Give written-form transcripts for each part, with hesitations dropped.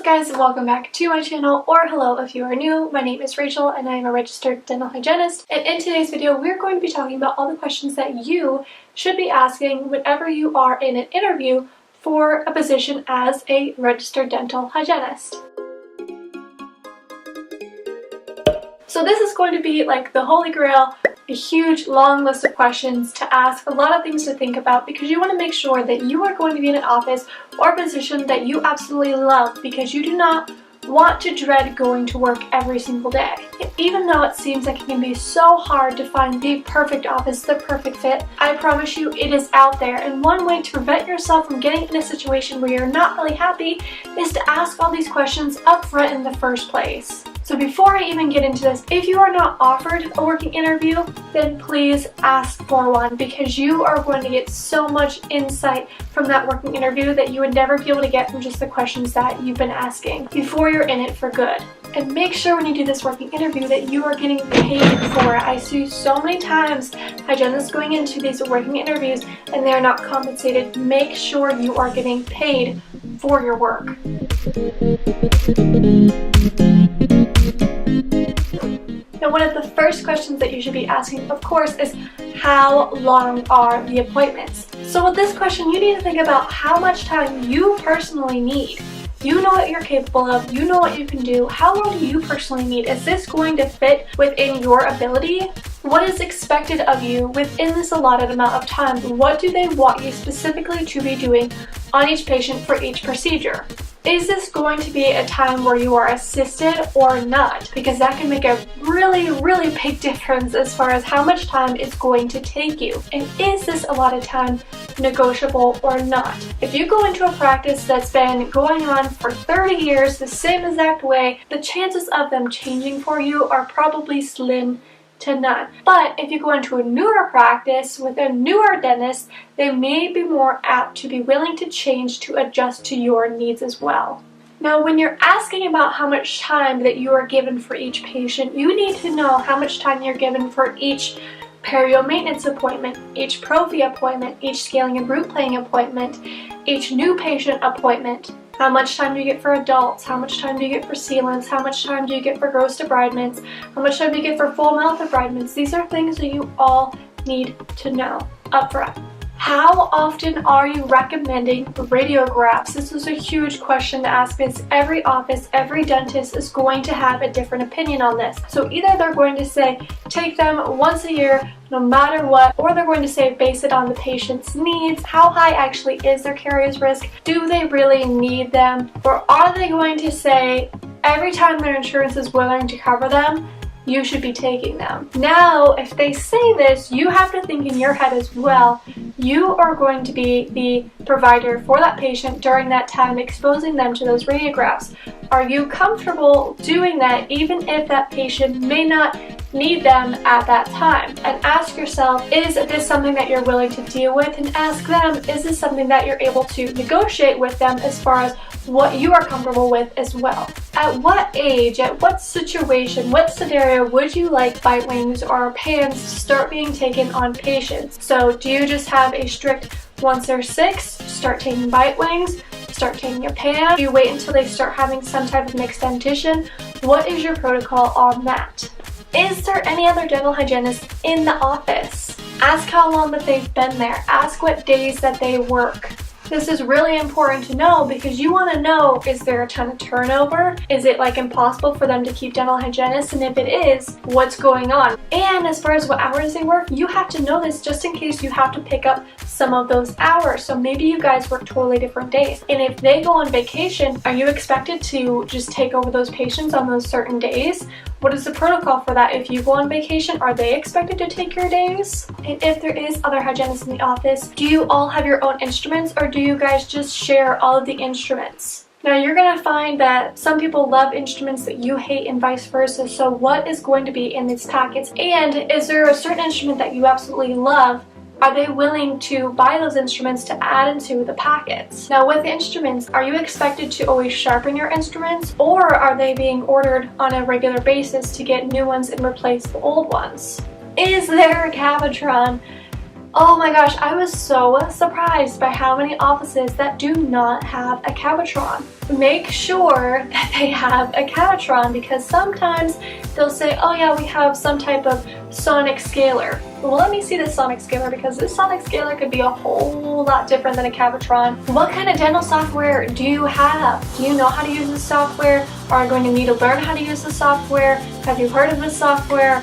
guys, welcome back to my channel, or hello if you are new. My name is Rachel and I am a registered dental hygienist, and in today's video we're going to be talking about all the questions that you should be asking whenever you are in an interview for a position as a registered dental hygienist. So this is going to be like the holy grail, a huge long list of questions to ask, a lot of things to think about, because you want to make sure that you are going to be in an office or position that you absolutely love, because you do not want to dread going to work every single day. Even though it seems like it can be so hard to find the perfect office, the perfect fit, I promise you it is out there, and one way to prevent yourself from getting in a situation where you're not really happy is to ask all these questions up front in the first place. So before I even get into this, if you are not offered a working interview, then please ask for one, because you are going to get so much insight from that working interview that you would never be able to get from just the questions that you've been asking before you're in it for good. And make sure when you do this working interview that you are getting paid for it. I see so many times hygienists going into these working interviews and they're not compensated. Make sure you are getting paid for your work. Now, one of the first questions that you should be asking, of course, is how long are the appointments? So with this question, you need to think about how much time you personally need. You know what you're capable of, you know what you can do. How long do you personally need? Is this going to fit within your ability? What is expected of you within this allotted amount of time? What do they want you specifically to be doing on each patient for each procedure? Is this going to be a time where you are assisted or not? Because that can make a really big difference as far as how much time it's going to take you. And is this allotted time negotiable or not? If you go into a practice that's been going on for 30 years the same exact way, the chances of them changing for you are probably slim to none. But if you go into a newer practice with a newer dentist, they may be more apt to be willing to change to adjust to your needs as well. Now, when you're asking about how much time that you are given for each patient, you need to know how much time you're given for each perio maintenance appointment, each prophy appointment, each scaling and root planing appointment, each new patient appointment. How much time do you get for adults? How much time do you get for sealants? How much time do you get for gross debridements? How much time do you get for full mouth debridements? These are things that you all need to know up front. How often are you recommending radiographs? This is a huge question to ask, because every office, every dentist is going to have a different opinion on this. So either they're going to say take them once a year no matter what, or they're going to say base it on the patient's needs. How high actually is their caries risk? Do they really need them? Or are they going to say every time their insurance is willing to cover them, you should be taking them? Now, if they say this, you have to think in your head as well, you are going to be the provider for that patient during that time, exposing them to those radiographs. Are you comfortable doing that even if that patient may not need them at that time? And ask yourself, is this something that you're willing to deal with? And ask them, is this something that you're able to negotiate with them as far as what you are comfortable with as well? At what age, at what situation, what scenario would you like bite wings or pans to start being taken on patients? So do you just have a strict once they're 6, start taking bite wings, start taking your pan? Do you wait until they start having some type of mixed dentition? What is your protocol on that? Is there any other dental hygienist in the office? Ask how long that they've been there. Ask what days that they work. This is really important to know, because you want to know, is there a ton of turnover? Is it like impossible for them to keep dental hygienists? And if it is, what's going on? And as far as what hours they work, you have to know this just in case you have to pick up some of those hours. So maybe you guys work totally different days. And if they go on vacation, are you expected to just take over those patients on those certain days? What is the protocol for that? If you go on vacation, are they expected to take your days? And if there is other hygienists in the office, do you all have your own instruments, or do you guys just share all of the instruments? Now, you're going to find that some people love instruments that you hate and vice versa. So what is going to be in these packets? And is there a certain instrument that you absolutely love? Are they willing to buy those instruments to add into the packets? Now, with instruments, are you expected to always sharpen your instruments, or are they being ordered on a regular basis to get new ones and replace the old ones? Is there a Cavitron Oh my gosh, I was so surprised by how many offices that do not have a Cavitron. Make sure that they have a Cavitron, because sometimes they'll say, oh yeah, we have some type of sonic scaler. Well, let me see this sonic scaler, because this sonic scaler could be a whole lot different than a Cavitron. What kind of dental software do you have? Do you know how to use this software? Are you going to need to learn how to use the software? Have you heard of this software?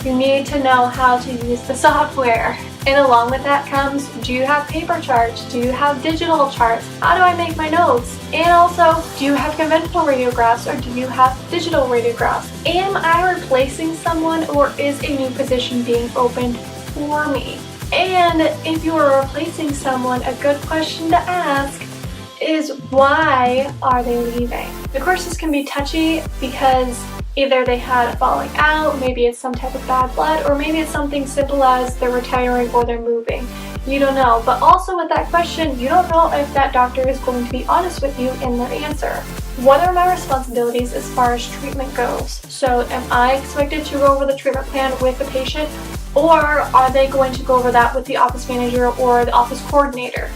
You need to know how to use the software. And along with that comes, do you have paper charts? Do you have digital charts? How do I make my notes? And also, do you have conventional radiographs or do you have digital radiographs? Am I replacing someone, or is a new position being opened for me? And if you are replacing someone, a good question to ask is, why are they leaving? Of course, this can be touchy because either they had a falling out, maybe it's some type of bad blood, or maybe it's something simple as they're retiring or they're moving. You don't know. But also with that question, you don't know if that doctor is going to be honest with you in their answer. What are my responsibilities as far as treatment goes? So am I expected to go over the treatment plan with the patient, or are they going to go over that with the office manager or the office coordinator?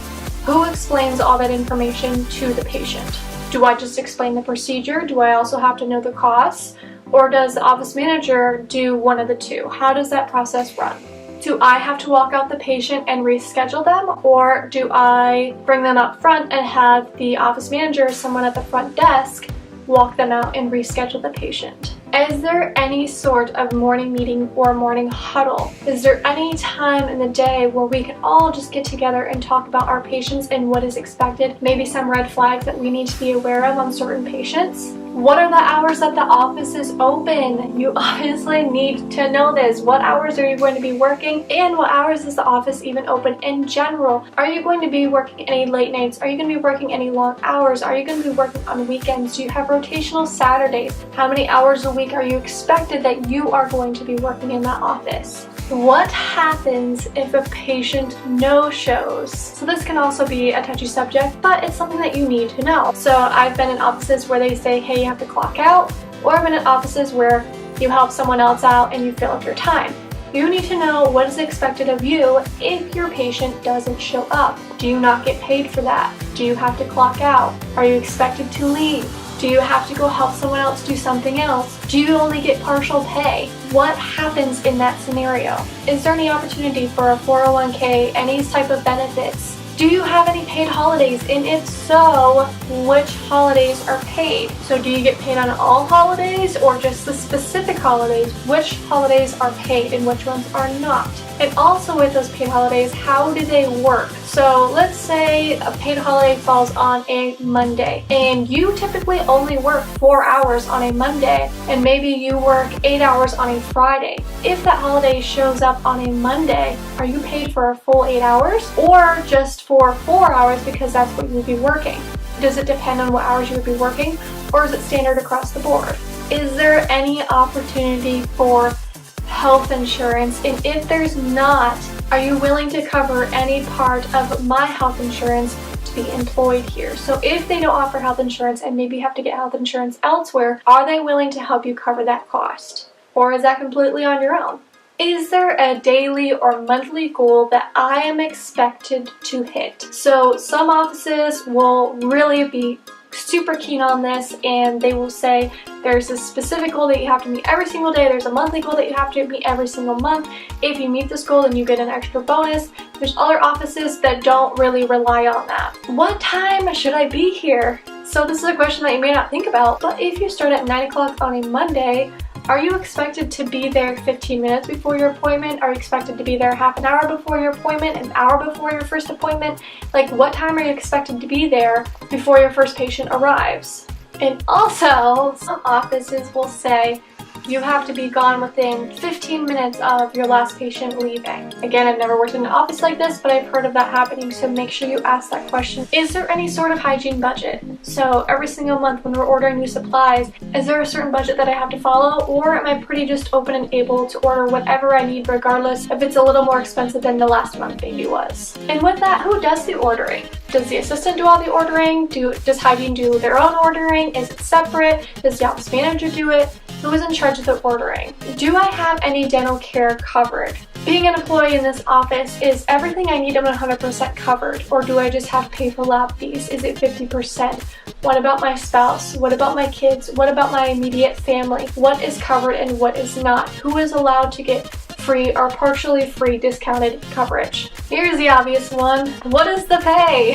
Who explains all that information to the patient? Do I just explain the procedure? Do I also have to know the costs? Or does the office manager do one of the two? How does that process run? Do I have to walk out the patient and reschedule them? Or do I bring them up front and have the office manager or someone at the front desk walk them out and reschedule the patient? Is there any sort of morning meeting or morning huddle? Is there any time in the day where we can all just get together and talk about our patients and what is expected? Maybe some red flags that we need to be aware of on certain patients? What are the hours that the office is open? You obviously need to know this. What hours are you going to be working, and what hours is the office even open in general? Are you going to be working any late nights? Are you going to be working any long hours? Are you going to be working on weekends? Do you have rotational Saturdays? How many hours a week are you expected that you are going to be working in that office? What happens if a patient no-shows? So this can also be a touchy subject, but it's something that you need to know. So I've been in offices where they say, hey, you have to clock out, or I've been in offices where you help someone else out and you fill up your time. You need to know what is expected of you if your patient doesn't show up. Do you not get paid for that? Do you have to clock out? Are you expected to leave? Do you have to go help someone else do something else? Do you only get partial pay? What happens in that scenario? Is there any opportunity for a 401k, any type of benefits? Do you have any paid holidays? And if so, which holidays are paid? So do you get paid on all holidays or just the specific holidays? Which holidays are paid and which ones are not? And also with those paid holidays, how do they work? So let's say a paid holiday falls on a Monday and you typically only work 4 hours on a Monday and maybe you work 8 hours on a Friday. If that holiday shows up on a Monday, are you paid for a full 8 hours or just for 4 hours because that's what you would be working? Does it depend on what hours you would be working, or is it standard across the board? Is there any opportunity for health insurance? And if there's not, are you willing to cover any part of my health insurance to be employed here? So if they don't offer health insurance and maybe you have to get health insurance elsewhere, are they willing to help you cover that cost? Or is that completely on your own? Is there a daily or monthly goal that I am expected to hit? So some offices will really be super keen on this and they will say there's a specific goal that you have to meet every single day, there's a monthly goal that you have to meet every single month. If you meet this goal then you get an extra bonus. There's other offices that don't really rely on that. What time should I be here? So this is a question that you may not think about, but if you start at 9 o'clock on a Monday, are you expected to be there 15 minutes before your appointment? Are you expected to be there half an hour before your appointment? An hour before your first appointment? Like, what time are you expected to be there before your first patient arrives? And also, some offices will say you have to be gone within 15 minutes of your last patient leaving. Again, I've never worked in an office like this, but I've heard of that happening, so make sure you ask that question. Is there any sort of hygiene budget? So every single month when we're ordering new supplies, is there a certain budget that I have to follow, or am I pretty just open and able to order whatever I need regardless if it's a little more expensive than the last month maybe was? And with that, who does the ordering? Does the assistant do all the ordering? Does hygiene do their own ordering? Is it separate? Does the office manager do it? Who is in charge of the ordering? Do I have any dental care covered? Being an employee in this office, is everything I need 100% covered, or do I just have to pay for lab fees? Is it 50%? What about my spouse? What about my kids? What about my immediate family? What is covered and what is not? Who is allowed to get free or partially free discounted coverage? Here's the obvious one. What is the pay?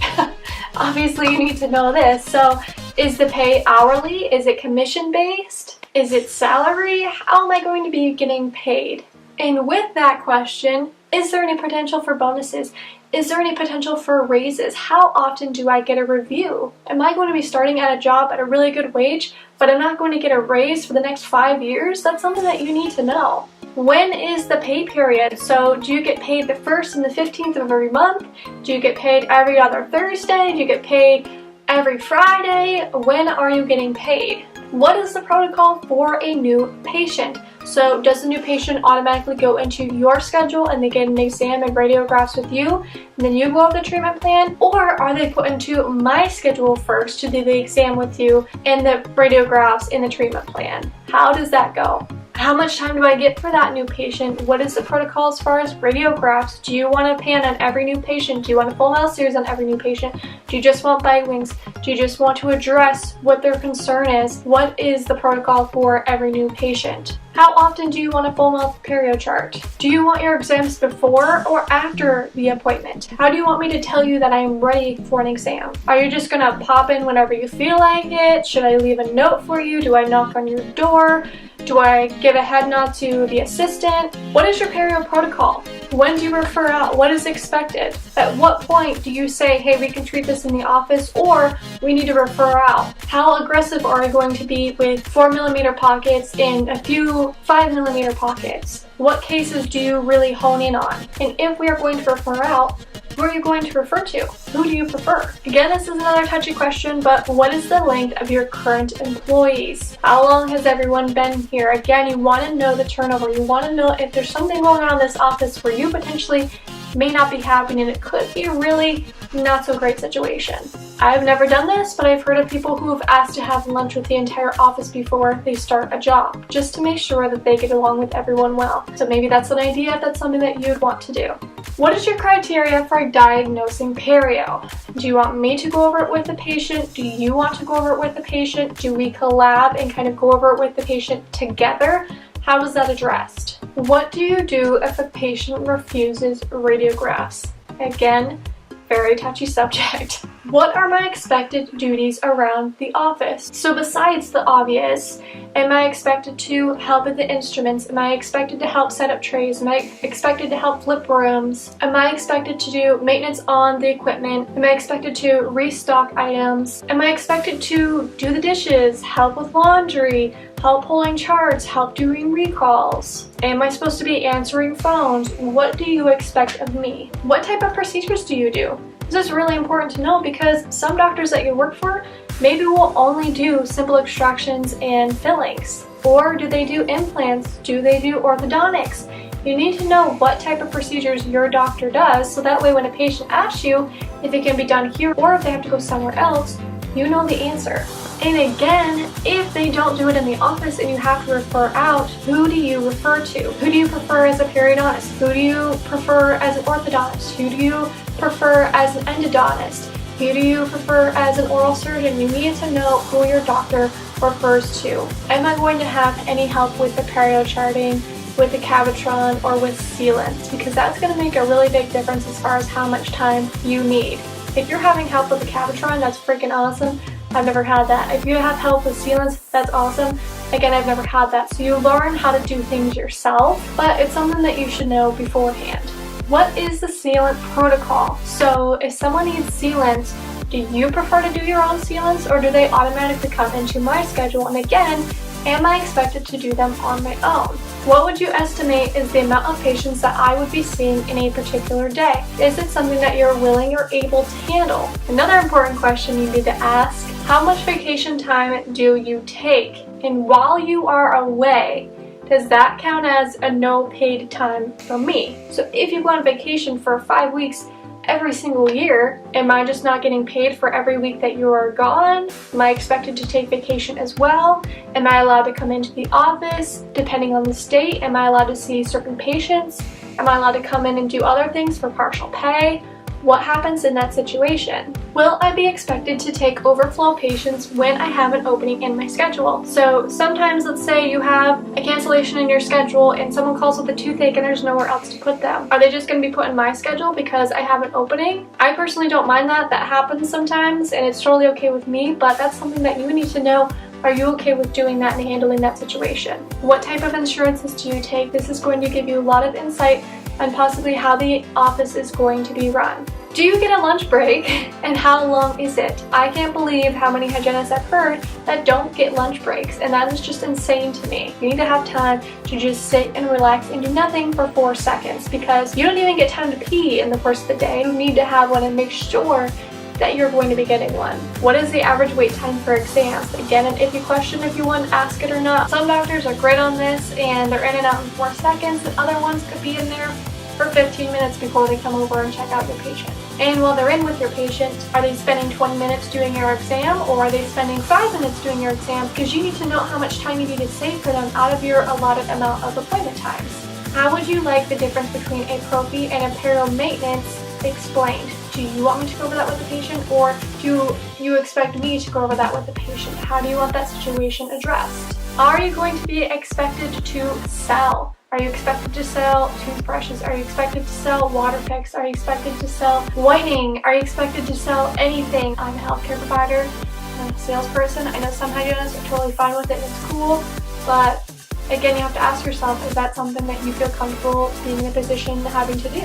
Obviously you need to know this. So is the pay hourly? Is it commission based? Is it salary? How am I going to be getting paid? And with that question, is there any potential for bonuses? Is there any potential for raises? How often do I get a review? Am I going to be starting at a job at a really good wage, but I'm not going to get a raise for the next 5 years? That's something that you need to know. When is the pay period? So do you get paid the 1st and the 15th of every month? Do you get paid every other Thursday? Do you get paid every Friday? When are you getting paid? What is the protocol for a new patient? So does the new patient automatically go into your schedule and they get an exam and radiographs with you, and then you go off the treatment plan? Or are they put into my schedule first to do the exam with you and the radiographs in the treatment plan? How does that go? How much time do I get for that new patient? What is the protocol as far as radiographs? Do you want a pan on every new patient? Do you want a full health series on every new patient? Do you just want bite wings? Do you just want to address what their concern is? What is the protocol for every new patient? How often do you want a full mouth perio chart? Do you want your exams before or after the appointment? How do you want me to tell you that I'm ready for an exam? Are you just gonna pop in whenever you feel like it? Should I leave a note for you? Do I knock on your door? Do I give a head nod to the assistant? What is your perio protocol? When do you refer out? What is expected? At what point do you say, hey, we can treat this in the office, or we need to refer out? How aggressive are you going to be with 4mm pockets and a few 5mm pockets? What cases do you really hone in on? And if we are going to refer out, who are you going to refer to? Who do you prefer? Again, this is another touchy question, but what is the length of your current employees? How long has everyone been here? Again, you want to know the turnover. You want to know if there's something going on in this office where you potentially may not be happy and it could be a really not so great situation. I've never done this, but I've heard of people who have asked to have lunch with the entire office before they start a job, just to make sure that they get along with everyone well. So maybe that's an idea if that's something that you'd want to do. What is your criteria for diagnosing perio? Do you want me to go over it with the patient? Do you want to go over it with the patient? Do we collab and kind of go over it with the patient together? How is that addressed? What do you do if a patient refuses radiographs? Again, very touchy subject. What are my expected duties around the office? So besides the obvious, am I expected to help with the instruments? Am I expected to help set up trays? Am I expected to help flip rooms? Am I expected to do maintenance on the equipment? Am I expected to restock items? Am I expected to do the dishes, help with laundry, help pulling charts, help doing recalls? Am I supposed to be answering phones? What do you expect of me? What type of procedures do you do? This is really important to know because some doctors that you work for maybe will only do simple extractions and fillings. Or do they do implants? Do they do orthodontics? You need to know what type of procedures your doctor does so that way when a patient asks you if it can be done here or if they have to go somewhere else, you know the answer. And again, if they don't do it in the office and you have to refer out, who do you refer to? Who do you prefer as a periodontist? Who do you prefer as an orthodontist? Who do you prefer as an endodontist? Who do you prefer as an oral surgeon? You need to know who your doctor refers to. Am I going to have any help with the perio charting, with the Cavitron, or with Sealants? Because that's going to make a really big difference as far as how much time you need. If you're having help with the Cavitron, that's freaking awesome. I've never had that. If you have help with Sealants, that's awesome. Again, I've never had that. So you learn how to do things yourself, but it's something that you should know beforehand. What is the sealant protocol? So if someone needs sealants, do you prefer to do your own sealants or do they automatically come into my schedule? And again, am I expected to do them on my own? What would you estimate is the amount of patients that I would be seeing in a particular day? Is it something that you're willing or able to handle? Another important question you need to ask, how much vacation time do you take? And while you are away, does that count as a no paid time from me? So if you go on vacation for 5 weeks every single year, am I just not getting paid for every week that you are gone? Am I expected to take vacation as well? Am I allowed to come into the office? Depending on the state, am I allowed to see certain patients? Am I allowed to come in and do other things for partial pay? What happens in that situation? Will I be expected to take overflow patients when I have an opening in my schedule? So sometimes, let's say you have a cancellation in your schedule and someone calls with a toothache and there's nowhere else to put them. Are they just going to be put in my schedule because I have an opening? I personally don't mind that. That happens sometimes and it's totally okay with me, but that's something that you need to know. Are you okay with doing that and handling that situation? What type of insurances do you take? This is going to give you a lot of insight on possibly how the office is going to be run. Do you get a lunch break, and how long is it? I can't believe how many hygienists I've heard that don't get lunch breaks, and that is just insane to me. You need to have time to just sit and relax and do nothing for 4 seconds, because you don't even get time to pee in the course of the day. You need to have one and make sure that you're going to be getting one. What is the average wait time for exams? Again, an iffy question if you want to ask it or not. Some doctors are great on this and they're in and out in 4 seconds, and other ones could be in there for 15 minutes before they come over and check out your patient. And while they're in with your patient, are they spending 20 minutes doing your exam, or are they spending 5 minutes doing your exam? Because you need to know how much time you need to save for them out of your allotted amount of appointment times. How would you like the difference between a prophy and a perio maintenance explained? Do you want me to go over that with the patient, or do you expect me to go over that with the patient? How do you want that situation addressed? Are you going to be expected to sell? Are you expected to sell toothbrushes? Are you expected to sell water picks? Are you expected to sell whitening? Are you expected to sell anything? I'm a healthcare provider. I'm a salesperson. I know some hygienists are totally fine with it and it's cool, but again, you have to ask yourself, is that something that you feel comfortable being in a position having to do?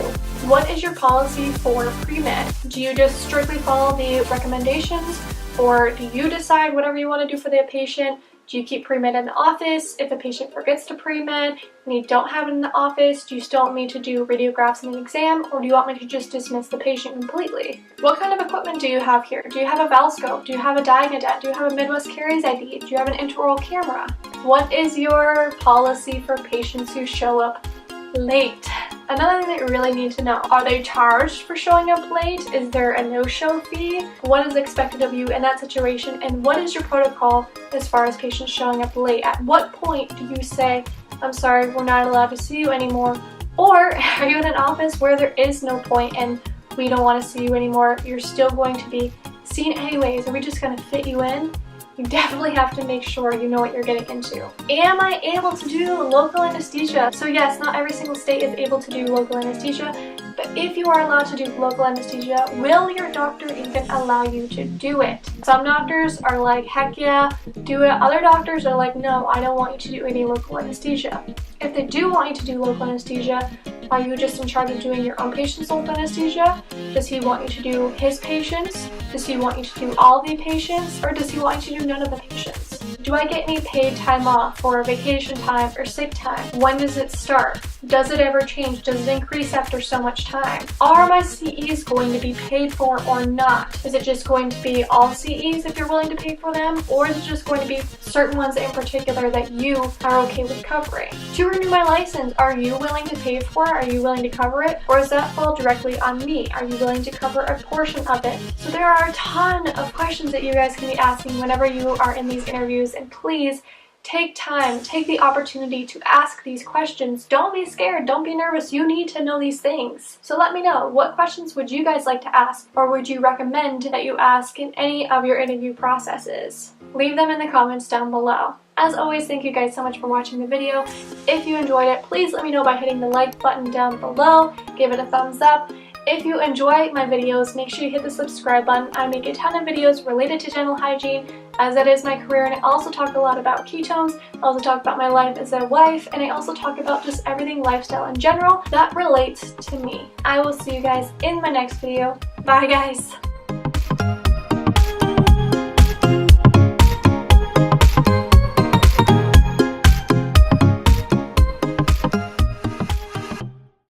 What is your policy for pre-med? Do you just strictly follow the recommendations, or do you decide whatever you want to do for the patient? Do you keep pre-med in the office? If a patient forgets to pre-med and you don't have it in the office, do you still want me to do radiographs and an exam, or do you want me to just dismiss the patient completely? What kind of equipment do you have here? Do you have a valscope? Do you have a Diagnodet? Do you have a Midwest Caries ID? Do you have an intraoral camera? What is your policy for patients who show up late? Another thing that you really need to know, are they charged for showing up late? Is there a no-show fee? What is expected of you in that situation, and what is your protocol as far as patients showing up late? At what point do you say, I'm sorry, we're not allowed to see you anymore? Or are you in an office where there is no point and we don't want to see you anymore? You're still going to be seen anyways. Are we just going to fit you in? You definitely have to make sure you know what you're getting into. Am I able to do local anesthesia? So yes, not every single state is able to do local anesthesia, but if you are allowed to do local anesthesia, will your doctor even allow you to do it? Some doctors are like, heck yeah, do it. Other doctors are like, no, I don't want you to do any local anesthesia. If they do want you to do local anesthesia, are you just in charge of doing your own patient's local anesthesia? Does he want you to do his patients? Does he want you to do all the patients? Or does he want you to do none of the patients? Do I get any paid time off or vacation time or sick time? When does it start? Does it ever change? Does it increase after so much time? Are my CEs going to be paid for or not? Is it just going to be all CEs if you're willing to pay for them? Or is it just going to be certain ones in particular that you are okay with covering? To renew my license, are you willing to pay for it? Are you willing to cover it? Or does that fall directly on me? Are you willing to cover a portion of it? So there are a ton of questions that you guys can be asking whenever you are in these interviews, and please take time, take the opportunity to ask these questions. Don't be scared, don't be nervous, you need to know these things. So let me know, what questions would you guys like to ask, or would you recommend that you ask in any of your interview processes? Leave them in the comments down below. As always, thank you guys so much for watching the video. If you enjoyed it, please let me know by hitting the like button down below, give it a thumbs up. If you enjoy my videos, make sure you hit the subscribe button. I make a ton of videos related to dental hygiene, as that is my career, and I also talk a lot about ketones. I also talk about my life as a wife, and I also talk about just everything lifestyle in general that relates to me. I will see you guys in my next video. Bye guys!